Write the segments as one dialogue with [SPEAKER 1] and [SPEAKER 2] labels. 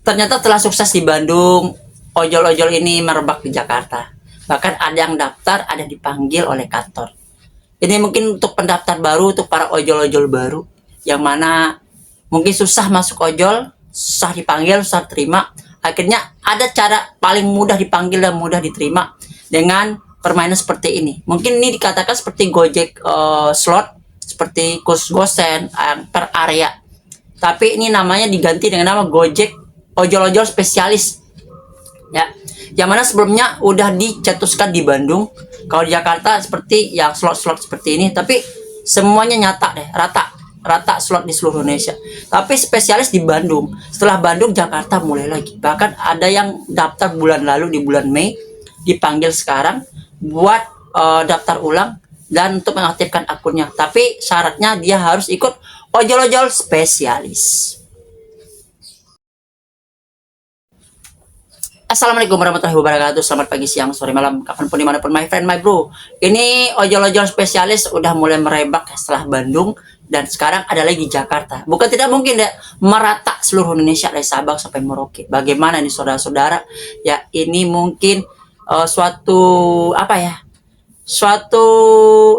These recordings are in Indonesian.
[SPEAKER 1] Ternyata telah sukses di Bandung, ojol-ojol ini merebak di Jakarta. Bahkan ada yang daftar, ada dipanggil oleh kantor. Ini mungkin untuk pendaftar baru, untuk para ojol-ojol baru, yang mana mungkin susah masuk ojol, susah dipanggil, susah terima. Akhirnya ada cara paling mudah dipanggil dan mudah diterima dengan permainan seperti ini. Mungkin ini dikatakan seperti Gojek slot, seperti Gosen per area. Tapi ini namanya diganti dengan nama Gojek ojol-ojol spesialis. Ya, yang mana sebelumnya udah dicetuskan di Bandung. Kalau di Jakarta seperti yang slot-slot seperti ini, tapi semuanya nyata deh, rata slot di seluruh Indonesia. Tapi spesialis di Bandung. Setelah Bandung, Jakarta mulai lagi. Bahkan ada yang daftar bulan lalu di bulan Mei, dipanggil sekarang buat daftar ulang dan untuk mengaktifkan akunnya. Tapi syaratnya dia harus ikut ojol-ojol spesialis. Assalamualaikum warahmatullahi wabarakatuh. Selamat pagi, siang, sore, malam, kapanpun, dimanapun, my friend, my bro. Ini ojol-ojol spesialis udah mulai merebak setelah Bandung dan sekarang ada lagi di Jakarta. Bukan tidak mungkin deh, merata seluruh Indonesia dari Sabang sampai Merauke. Bagaimana nih saudara-saudara? Ya, ini mungkin suatu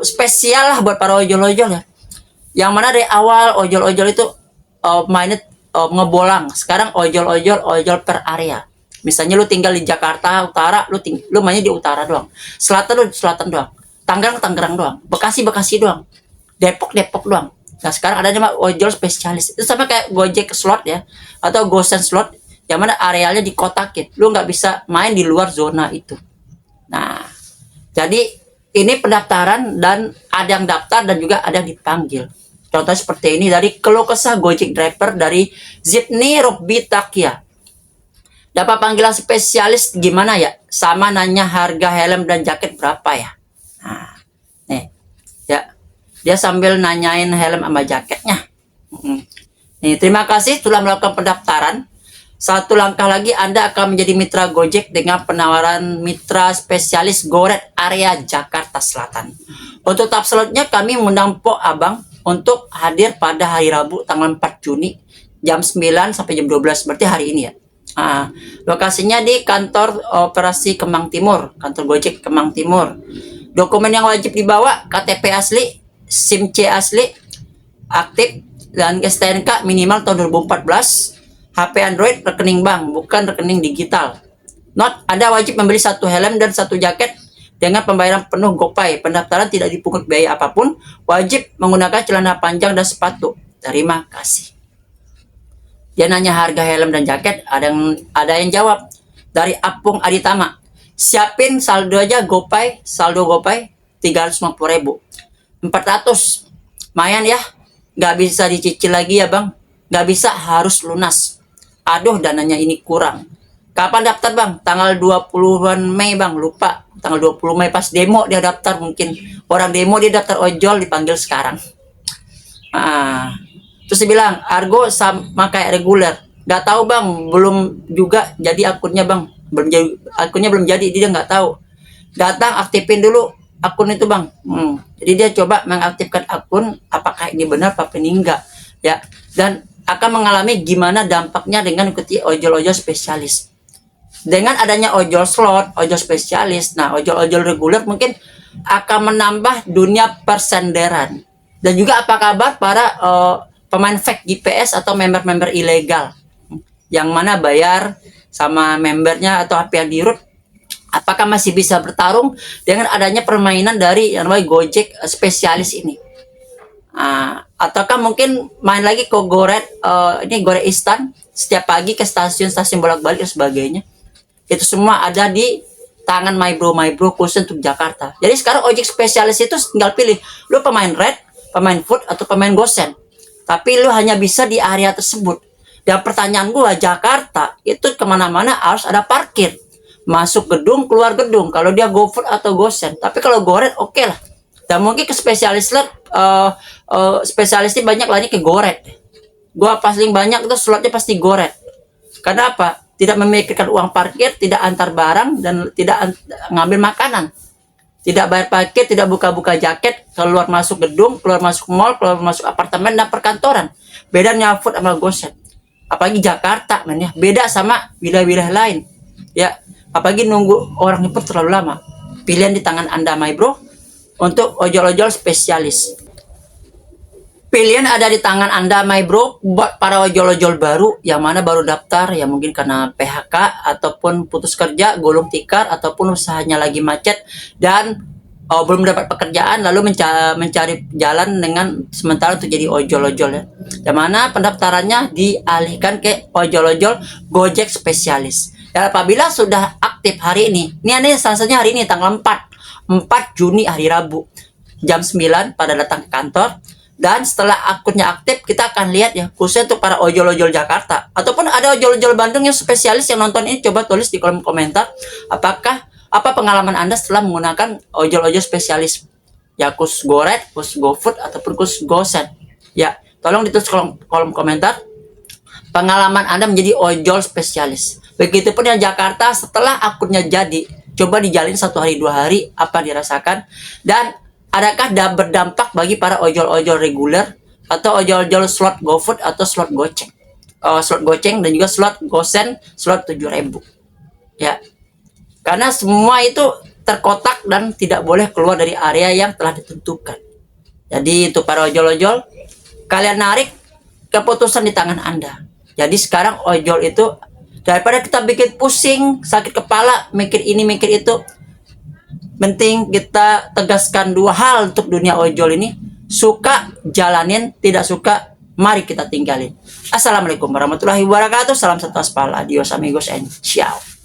[SPEAKER 1] spesial lah buat para ojol-ojol ya. Yang mana dari awal ojol-ojol itu mainnya ngebolang. Sekarang ojol per area. Misalnya lu tinggal di Jakarta Utara, lu mainnya di utara doang. Selatan lu di selatan doang. Tangerang doang. Bekasi doang. Depok doang. Nah, sekarang ada nama ojol spesialis. Itu sama kayak Gojek slot ya, atau Gosen slot, yang mana arealnya dikotakin. Lu nggak bisa main di luar zona itu. Nah, jadi ini pendaftaran dan ada yang daftar dan juga ada yang dipanggil. Contohnya seperti ini dari keluh kesah Gojek driver dari Zidni Robitakia. Dapat panggilan spesialis gimana ya? Sama nanya harga helm dan jaket berapa ya? Nah, nih, ya, dia sambil nanyain helm sama jaketnya. Nih, terima kasih telah melakukan pendaftaran. Satu langkah lagi Anda akan menjadi mitra Gojek dengan penawaran mitra spesialis Goret area Jakarta Selatan. Untuk tahap selanjutnya kami mengundang Pok Abang untuk hadir pada hari Rabu tanggal 4 Juni jam 9 sampai jam 12, berarti hari ini ya. Nah, lokasinya di kantor operasi Kemang Timur, kantor Gojek Kemang Timur. Dokumen yang wajib dibawa KTP asli, SIM C asli, aktif, dan STNK minimal tahun 2014, HP Android, rekening bank, bukan rekening digital. Not, Anda wajib membeli satu helm dan satu jaket dengan pembayaran penuh GoPay. Pendaftaran tidak dipungut biaya apapun, wajib menggunakan celana panjang dan sepatu. Terima kasih. Dia nanya harga helm dan jaket, ada yang jawab dari Apung Aditama. Siapin saldo aja GoPay, saldo GoPay 350.000. 400. Lumayan ya. Nggak bisa dicicil lagi ya bang. Nggak bisa, harus lunas. Aduh, dananya ini kurang. Kapan daftar bang? Tanggal 20-an Mei bang, lupa. Tanggal 20 Mei pas demo dia daftar mungkin. Orang demo dia daftar ojol, dipanggil sekarang. Terus dia bilang, Argo sama kayak reguler. Gak tahu bang, belum juga jadi akunnya bang. Akunnya belum jadi, dia nggak tahu. Datang aktifin dulu akun itu bang. Jadi dia coba mengaktifkan akun, apakah ini benar, apa ini enggak. Ya, dan akan mengalami gimana dampaknya dengan ikuti ojol-ojol spesialis. Dengan adanya ojol slot, ojol spesialis, nah ojol-ojol reguler mungkin akan menambah dunia persenderan. Dan juga apa kabar para pemain fake GPS atau member-member ilegal yang mana bayar sama membernya atau apa yang di-root, apakah masih bisa bertarung dengan adanya permainan dari yang namanya Gojek spesialis ini, ataukah mungkin main lagi ke Goret, ini Goret Instan setiap pagi ke stasiun-stasiun bolak-balik dan sebagainya. Itu semua ada di tangan my bro khusus untuk Jakarta. Jadi sekarang ojek spesialis itu tinggal pilih lu pemain red, pemain food, atau pemain gosen. Tapi lu hanya bisa di area tersebut. Dan pertanyaan gua, Jakarta itu kemana-mana harus ada parkir. Masuk gedung, keluar gedung. Kalau dia GoFood atau Gosen. Tapi kalau Goret oke lah. Dan mungkin ke spesialis spesialisnya banyak lagi ke Goret. Gua paling banyak itu slotnya pasti Goret. Karena apa? Tidak memikirkan uang parkir, tidak antar barang, dan tidak ngambil makanan. Tidak bayar parkir, tidak buka-buka jaket, keluar masuk gedung, keluar masuk mall, keluar masuk apartemen dan perkantoran. Bedanya food sama Gosen. apalagi Jakarta men ya, beda sama wilayah-wilayah lain ya, apalagi nunggu orang pun terlalu lama. Pilihan di tangan Anda my bro untuk ojol-ojol spesialis. Pilihan ada di tangan Anda my bro buat para ojol-ojol baru yang mana baru daftar, ya mungkin karena PHK ataupun putus kerja, gulung tikar, ataupun usahanya lagi macet dan belum dapat pekerjaan, lalu mencari jalan dengan sementara untuk jadi ojol-ojol ya. Yang mana pendaftarannya dialihkan ke ojol-ojol Gojek spesialis. Dan apabila sudah aktif hari ini salah satunya hari ini tanggal 4 Juni hari Rabu jam 9 pada datang ke kantor. Dan setelah akunnya aktif, kita akan lihat ya, khususnya untuk para ojol-ojol Jakarta ataupun ada ojol-ojol Bandung yang spesialis yang nonton ini, coba tulis di kolom komentar apa pengalaman Anda setelah menggunakan ojol-ojol spesialis ya, khusus GoRed, khusus GoFood ataupun khusus GoSend ya. Tolong ditulis kolom komentar pengalaman Anda menjadi ojol spesialis. Begitupun yang Jakarta, setelah akunnya jadi, coba dijalin 1 hari 2 hari apa dirasakan, dan adakah berdampak bagi para ojol-ojol reguler atau ojol-ojol slot GoFood atau slot Goceng, slot Goceng dan juga slot GoSend slot 7.000 ya. Karena semua itu terkotak dan tidak boleh keluar dari area yang telah ditentukan. Jadi untuk para ojol-ojol, kalian narik keputusan di tangan Anda. Jadi sekarang ojol itu, daripada kita bikin pusing, sakit kepala, mikir ini mikir itu, penting kita tegaskan 2 hal untuk dunia ojol ini. Suka jalanin, tidak suka mari kita tinggalin. Assalamualaikum warahmatullahi wabarakatuh. Salam satu aspal. Adios amigos and ciao.